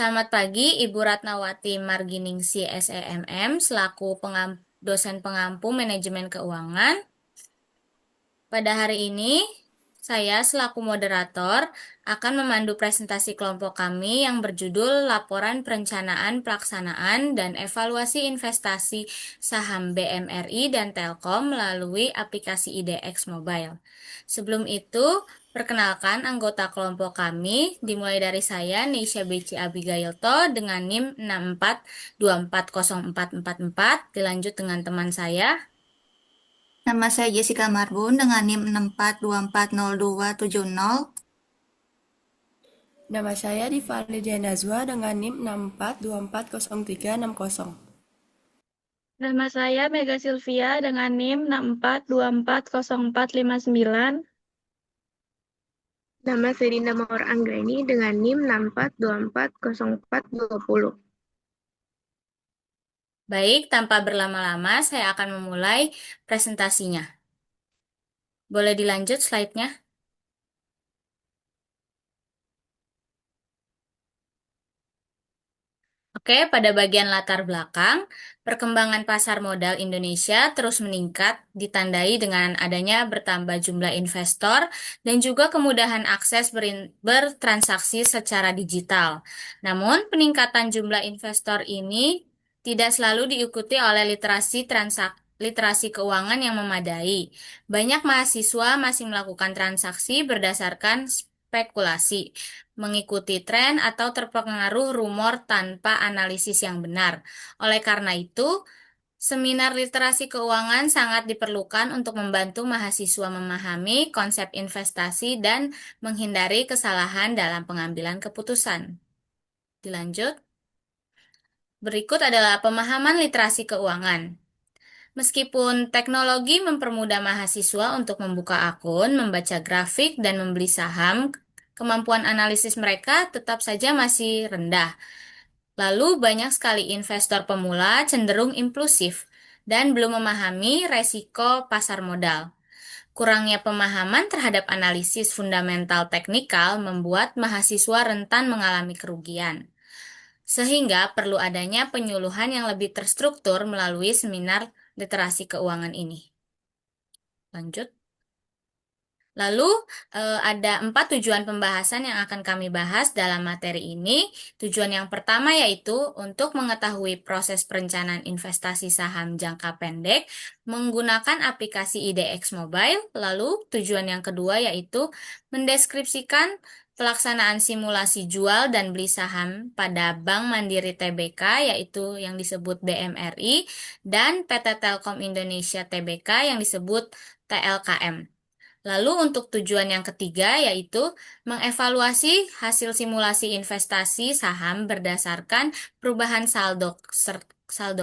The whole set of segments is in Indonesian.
Selamat pagi, Ibu Ratnawati Marginingsi SEMM selaku dosen pengampu manajemen keuangan. Pada hari ini, saya selaku moderator akan memandu presentasi kelompok kami yang berjudul Laporan Perencanaan Pelaksanaan dan Evaluasi Investasi Saham BMRI dan Telkom melalui aplikasi IDX Mobile. Sebelum itu, perkenalkan anggota kelompok kami, dimulai dari saya, Neisha Beci Abigailto dengan NIM 64240444, dilanjut dengan teman saya. Nama saya Jessica Marbun dengan NIM 64240270. Nama saya Diva Lydia Nazwa dengan NIM 64240360. Nama saya Mega Sylvia dengan NIM 64240459. Nama saya Dinda Maur Anggreni dengan NIM 64240420. Baik, tanpa berlama-lama, saya akan memulai presentasinya. Boleh dilanjut slide-nya? Oke, pada bagian latar belakang, perkembangan pasar modal Indonesia terus meningkat, ditandai dengan adanya bertambah jumlah investor dan juga kemudahan akses bertransaksi secara digital. Namun, peningkatan jumlah investor ini tidak selalu diikuti oleh literasi keuangan yang memadai. Banyak mahasiswa masih melakukan transaksi berdasarkan spekulasi, mengikuti tren atau terpengaruh rumor tanpa analisis yang benar. Oleh karena itu, seminar literasi keuangan sangat diperlukan untuk membantu mahasiswa memahami konsep investasi dan menghindari kesalahan dalam pengambilan keputusan. Dilanjut. Berikut adalah pemahaman literasi keuangan. Meskipun teknologi mempermudah mahasiswa untuk membuka akun, membaca grafik, dan membeli saham, kemampuan analisis mereka tetap saja masih rendah. Lalu banyak sekali investor pemula cenderung impulsif dan belum memahami resiko pasar modal. Kurangnya pemahaman terhadap analisis fundamental teknikal membuat mahasiswa rentan mengalami kerugian. Sehingga perlu adanya penyuluhan yang lebih terstruktur melalui seminar literasi keuangan ini. Lanjut. Lalu, ada 4 tujuan pembahasan yang akan kami bahas dalam materi ini. Tujuan yang pertama yaitu untuk mengetahui proses perencanaan investasi saham jangka pendek menggunakan aplikasi IDX Mobile. Lalu, tujuan yang kedua yaitu mendeskripsikan pelaksanaan simulasi jual dan beli saham pada Bank Mandiri Tbk, yaitu yang disebut BMRI, dan PT Telkom Indonesia Tbk yang disebut TLKM. Lalu untuk tujuan yang ketiga yaitu mengevaluasi hasil simulasi investasi saham berdasarkan perubahan saldo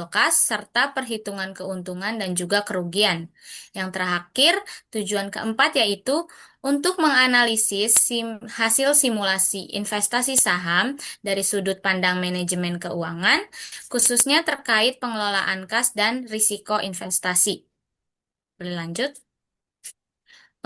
kas serta perhitungan keuntungan dan juga kerugian. Yang terakhir, tujuan keempat yaitu untuk menganalisis hasil simulasi investasi saham dari sudut pandang manajemen keuangan, khususnya terkait pengelolaan kas dan risiko investasi. Boleh lanjut?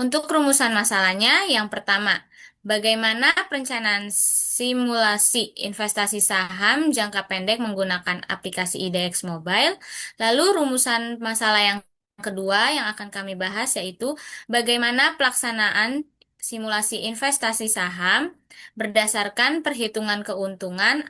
Untuk rumusan masalahnya, yang pertama, bagaimana perencanaan simulasi investasi saham jangka pendek menggunakan aplikasi IDX Mobile. Lalu rumusan masalah yang kedua yang akan kami bahas yaitu bagaimana pelaksanaan simulasi investasi saham berdasarkan perhitungan keuntungan.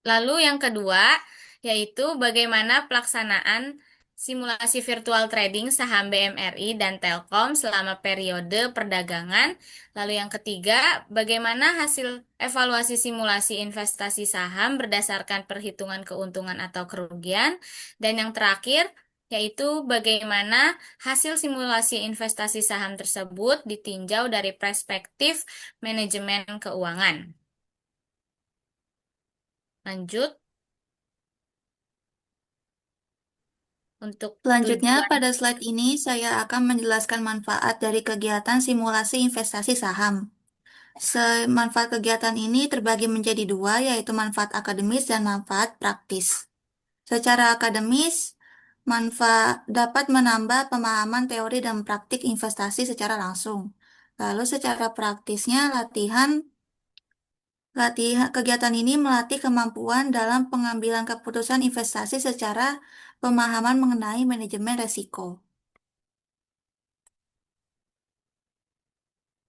Lalu yang kedua, yaitu bagaimana pelaksanaan simulasi virtual trading saham BMRI dan Telkom selama periode perdagangan. Lalu yang ketiga, bagaimana hasil evaluasi simulasi investasi saham berdasarkan perhitungan keuntungan atau kerugian. Dan yang terakhir, yaitu bagaimana hasil simulasi investasi saham tersebut ditinjau dari perspektif manajemen keuangan. Lanjut. Untuk Selanjutnya, tujuan. pada slide ini saya akan menjelaskan manfaat dari kegiatan simulasi investasi saham. Manfaat kegiatan ini terbagi menjadi dua, yaitu manfaat akademis dan manfaat praktis. Secara akademis, manfaat dapat menambah pemahaman teori dan praktik investasi secara langsung. Lalu secara praktisnya, latihan Kegiatan ini melatih kemampuan dalam pengambilan keputusan investasi secara pemahaman mengenai manajemen risiko.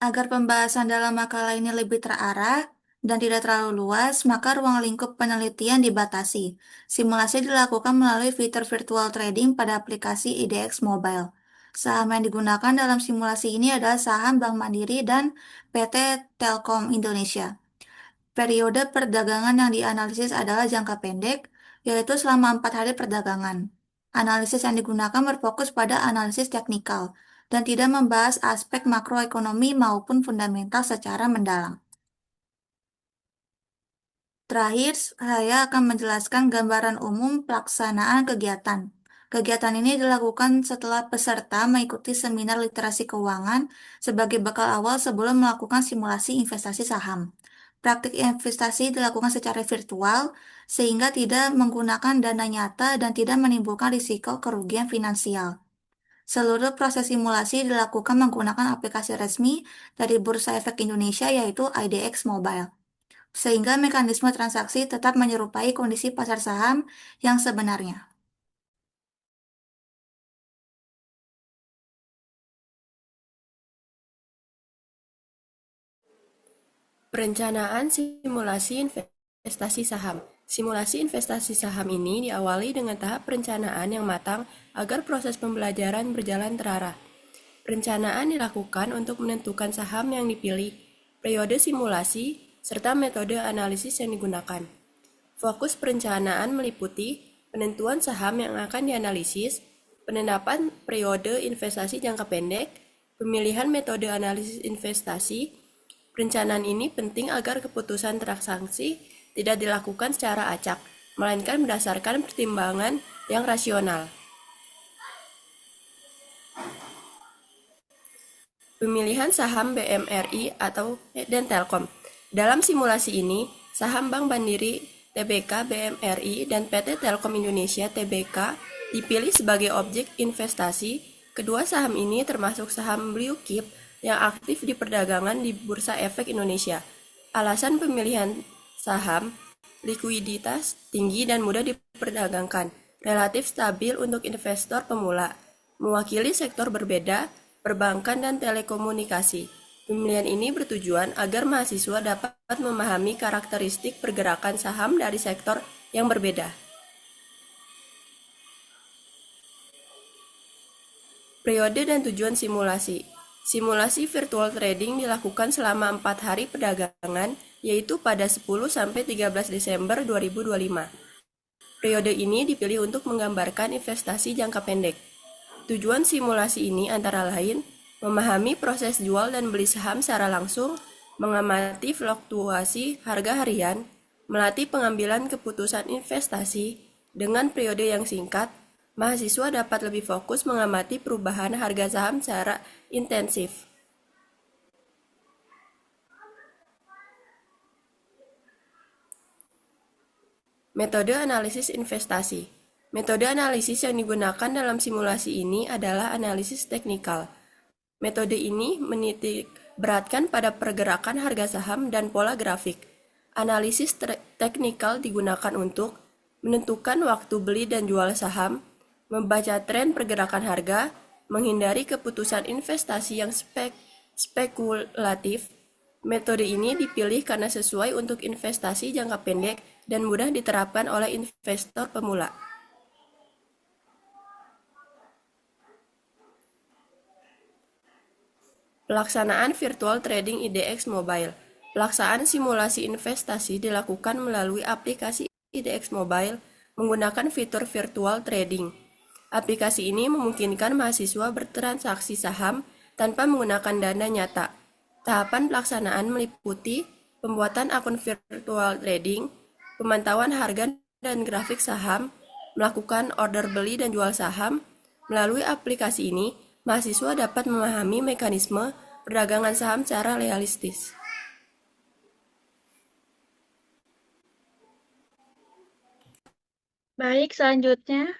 Agar pembahasan dalam makalah ini lebih terarah dan tidak terlalu luas, maka ruang lingkup penelitian dibatasi. Simulasi dilakukan melalui fitur virtual trading pada aplikasi IDX Mobile. Saham yang digunakan dalam simulasi ini adalah saham Bank Mandiri dan PT Telkom Indonesia. Periode perdagangan yang dianalisis adalah jangka pendek, yaitu selama 4 hari perdagangan. Analisis yang digunakan berfokus pada analisis teknikal dan tidak membahas aspek makroekonomi maupun fundamental secara mendalam. Terakhir, saya akan menjelaskan gambaran umum pelaksanaan kegiatan. Kegiatan ini dilakukan setelah peserta mengikuti seminar literasi keuangan sebagai bekal awal sebelum melakukan simulasi investasi saham. Praktik investasi dilakukan secara virtual sehingga tidak menggunakan dana nyata dan tidak menimbulkan risiko kerugian finansial. Seluruh proses simulasi dilakukan menggunakan aplikasi resmi dari Bursa Efek Indonesia yaitu IDX Mobile, sehingga mekanisme transaksi tetap menyerupai kondisi pasar saham yang sebenarnya. Perencanaan simulasi investasi saham. Simulasi investasi saham ini diawali dengan tahap perencanaan yang matang agar proses pembelajaran berjalan terarah. Perencanaan dilakukan untuk menentukan saham yang dipilih, periode simulasi, serta metode analisis yang digunakan. Fokus perencanaan meliputi penentuan saham yang akan dianalisis, penetapan periode investasi jangka pendek, pemilihan metode analisis investasi. Perencanaan ini penting agar keputusan transaksi tidak dilakukan secara acak, melainkan berdasarkan pertimbangan yang rasional. Pemilihan saham BMRI dan Telkom. Dalam simulasi ini, saham Bank Mandiri Tbk BMRI dan PT Telkom Indonesia Tbk dipilih sebagai objek investasi. Kedua saham ini termasuk saham blue chip yang aktif di perdagangan di Bursa Efek Indonesia. Alasan pemilihan saham, likuiditas tinggi dan mudah diperdagangkan, relatif stabil untuk investor pemula, mewakili sektor berbeda, perbankan dan telekomunikasi. Pemilihan ini bertujuan agar mahasiswa dapat memahami karakteristik pergerakan saham dari sektor yang berbeda. Periode dan tujuan simulasi. Simulasi virtual trading dilakukan selama 4 hari perdagangan, yaitu pada 10-13 Desember 2025. Periode ini dipilih untuk menggambarkan investasi jangka pendek. Tujuan simulasi ini antara lain memahami proses jual dan beli saham secara langsung, mengamati fluktuasi harga harian, melatih pengambilan keputusan investasi. Dengan periode yang singkat, mahasiswa dapat lebih fokus mengamati perubahan harga saham secara intensif. Metode analisis investasi. Metode analisis yang digunakan dalam simulasi ini adalah analisis teknikal. Metode ini menitik beratkan pada pergerakan harga saham dan pola grafik. Analisis teknikal digunakan untuk menentukan waktu beli dan jual saham, membaca tren pergerakan harga, menghindari keputusan investasi yang spekulatif. Metode ini dipilih karena sesuai untuk investasi jangka pendek dan mudah diterapkan oleh investor pemula. Pelaksanaan virtual trading IDX Mobile. Pelaksanaan simulasi investasi dilakukan melalui aplikasi IDX Mobile menggunakan fitur virtual trading. Aplikasi ini memungkinkan mahasiswa bertransaksi saham tanpa menggunakan dana nyata. Tahapan pelaksanaan meliputi pembuatan akun virtual trading, pemantauan harga dan grafik saham, melakukan order beli dan jual saham. Melalui aplikasi ini, mahasiswa dapat memahami mekanisme perdagangan saham secara realistis. Baik, selanjutnya.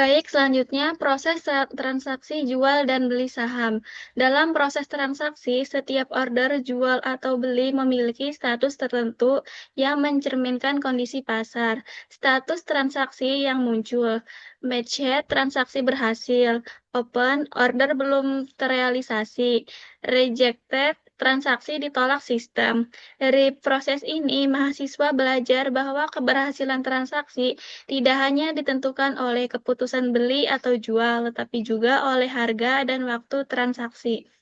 Baik, selanjutnya proses transaksi jual dan beli saham. Dalam proses transaksi, setiap order jual atau beli memiliki status tertentu yang mencerminkan kondisi pasar. Status transaksi yang muncul: matched, transaksi berhasil; open, order belum terrealisasi; rejected, transaksi ditolak sistem. Dari proses ini, mahasiswa belajar bahwa keberhasilan transaksi tidak hanya ditentukan oleh keputusan beli atau jual, tetapi juga oleh harga dan waktu transaksi.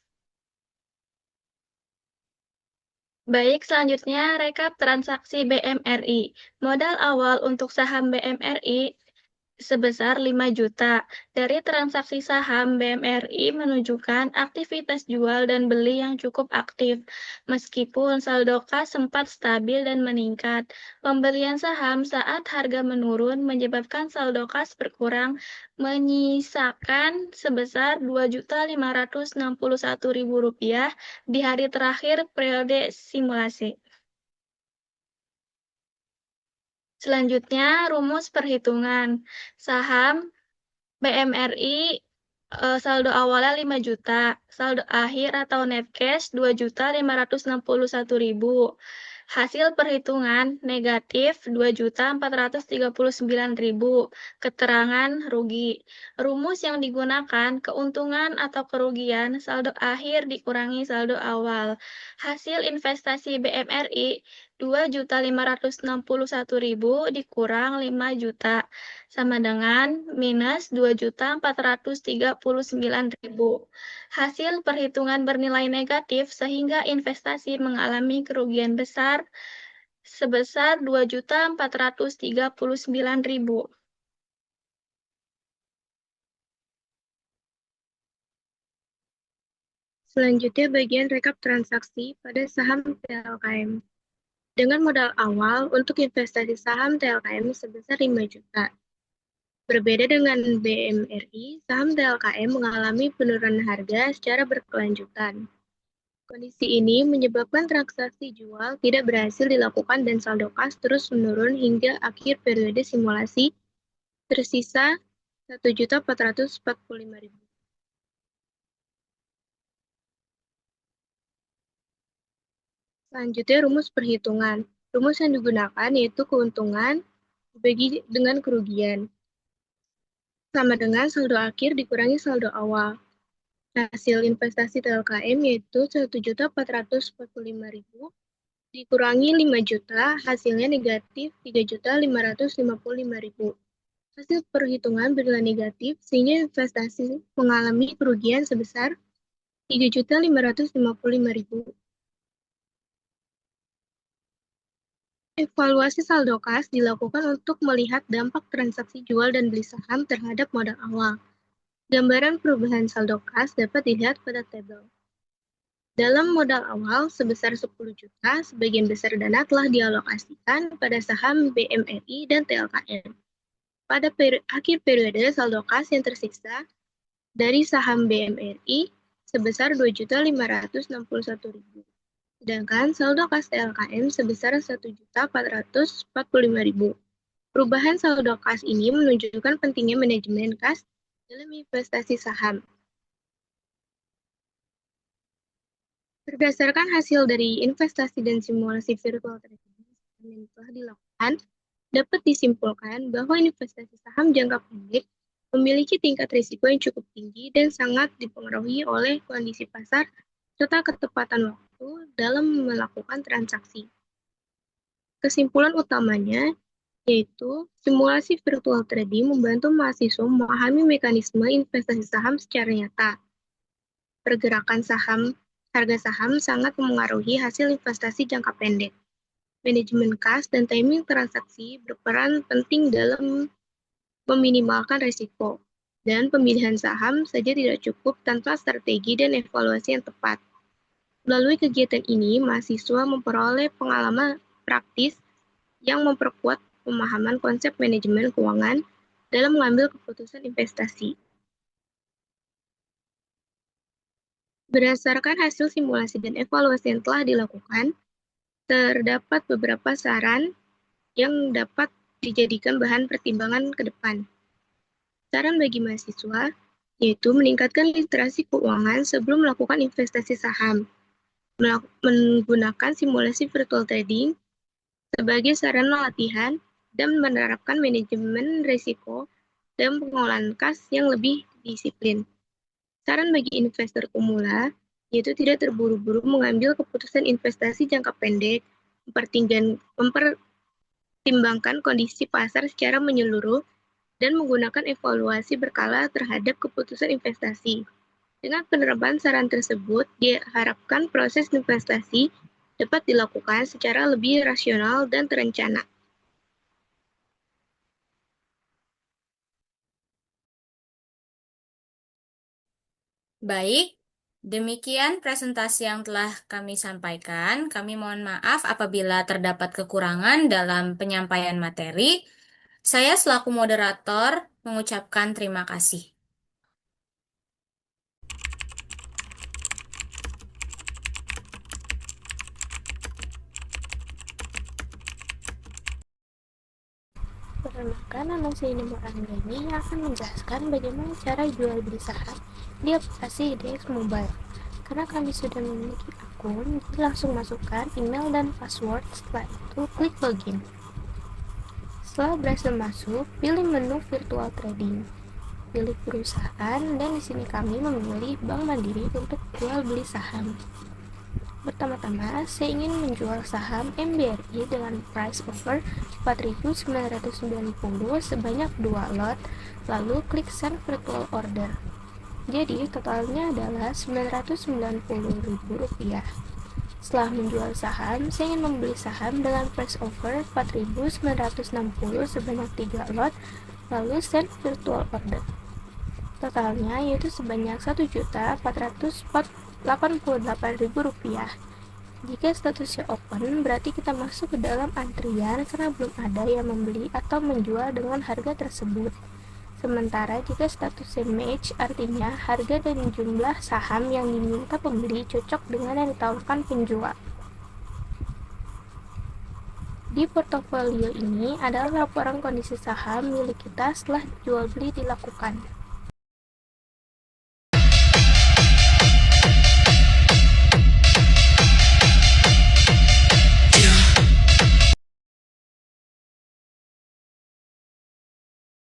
Baik, selanjutnya rekap transaksi BMRI. Modal awal untuk saham BMRI sebesar 5 juta. Dari transaksi saham, BMRI menunjukkan aktivitas jual dan beli yang cukup aktif. Meskipun saldo kas sempat stabil dan meningkat, pembelian saham saat harga menurun menyebabkan saldo kas berkurang, menyisakan sebesar Rp2.561.000 di hari terakhir periode simulasi. Selanjutnya, rumus perhitungan. Saham BMRI saldo awalnya 5 juta, saldo akhir atau net cash 2.561.000. Hasil perhitungan negatif 2.439.000. Keterangan rugi. Rumus yang digunakan: keuntungan atau kerugian saldo akhir dikurangi saldo awal. Hasil investasi BMRI 2.561.000 dikurang 5 juta sama dengan minus 2.439.000. Hasil perhitungan bernilai negatif sehingga investasi mengalami kerugian besar sebesar 2.439.000. Selanjutnya bagian rekap transaksi pada saham TLKM. Dengan modal awal untuk investasi saham TLKM sebesar 5 juta. Berbeda dengan BMRI, saham TLKM mengalami penurunan harga secara berkelanjutan. Kondisi ini menyebabkan transaksi jual tidak berhasil dilakukan dan saldo kas terus menurun hingga akhir periode simulasi tersisa 1.445.000. Selanjutnya rumus perhitungan. Rumus yang digunakan yaitu keuntungan dibagi dengan kerugian, sama dengan saldo akhir dikurangi saldo awal. Hasil investasi TLKM yaitu 1.445.000 dikurangi 5 juta, hasilnya negatif 3.555.000. Hasil perhitungan bernilai negatif sehingga investasi mengalami kerugian sebesar 3.555.000. Evaluasi saldo kas dilakukan untuk melihat dampak transaksi jual dan beli saham terhadap modal awal. Gambaran perubahan saldo kas dapat dilihat pada tabel. Dalam modal awal sebesar 10 juta, sebagian besar dana telah dialokasikan pada saham BMRI dan TLKM. Pada akhir periode, saldo kas yang tersisa dari saham BMRI sebesar 2.561.000. Sedangkan saldo kas TLKM sebesar 1.445.000. Perubahan saldo kas ini menunjukkan pentingnya manajemen kas dalam investasi saham. Berdasarkan hasil dari investasi dan simulasi virtual trading yang telah dilakukan, dapat disimpulkan bahwa investasi saham jangka pendek memiliki tingkat risiko yang cukup tinggi dan sangat dipengaruhi oleh kondisi pasar serta ketepatan waktu dalam melakukan transaksi. Kesimpulan utamanya yaitu simulasi virtual trading membantu mahasiswa memahami mekanisme investasi saham secara nyata. Pergerakan harga saham sangat memengaruhi hasil investasi jangka pendek. Manajemen kas dan timing transaksi berperan penting dalam meminimalkan risiko, dan pemilihan saham saja tidak cukup tanpa strategi dan evaluasi yang tepat. Melalui kegiatan ini, mahasiswa memperoleh pengalaman praktis yang memperkuat pemahaman konsep manajemen keuangan dalam mengambil keputusan investasi. Berdasarkan hasil simulasi dan evaluasi yang telah dilakukan, terdapat beberapa saran yang dapat dijadikan bahan pertimbangan ke depan. Saran bagi mahasiswa yaitu meningkatkan literasi keuangan sebelum melakukan investasi saham, menggunakan simulasi virtual trading sebagai sarana latihan, dan menerapkan manajemen risiko dan pengolahan kas yang lebih disiplin. Saran bagi investor pemula yaitu tidak terburu-buru mengambil keputusan investasi jangka pendek, mempertimbangkan kondisi pasar secara menyeluruh, dan menggunakan evaluasi berkala terhadap keputusan investasi. Dengan penerapan saran tersebut, diharapkan proses investasi dapat dilakukan secara lebih rasional dan terencana. Baik, demikian presentasi yang telah kami sampaikan. Kami mohon maaf apabila terdapat kekurangan dalam penyampaian materi. Saya selaku moderator mengucapkan terima kasih. Perkenalkan, nama saya Nimur Anggreni yang akan menjelaskan bagaimana cara jual beli saham di aplikasi IDX Mobile. Karena kami sudah memiliki akun, jadi langsung masukkan email dan password, setelah itu klik login. Setelah berhasil masuk, pilih menu virtual trading. Pilih perusahaan, dan di sini kami memilih Bank Mandiri untuk jual beli saham. Pertama-tama, saya ingin menjual saham MBRI dengan price offer 4.990 sebanyak 2 lot, lalu klik send virtual order. Jadi, totalnya adalah Rp990.000. Setelah menjual saham, saya ingin membeli saham dengan price offer 4.960 sebanyak 3 lot, lalu send virtual order. Totalnya yaitu sebanyak Rp1.488.000. Jika statusnya open, berarti kita masuk ke dalam antrian karena belum ada yang membeli atau menjual dengan harga tersebut. Sementara jika statusnya match, artinya harga dan jumlah saham yang diminta pembeli cocok dengan yang ditawarkan penjual. Di portofolio ini adalah laporan kondisi saham milik kita setelah jual beli dilakukan.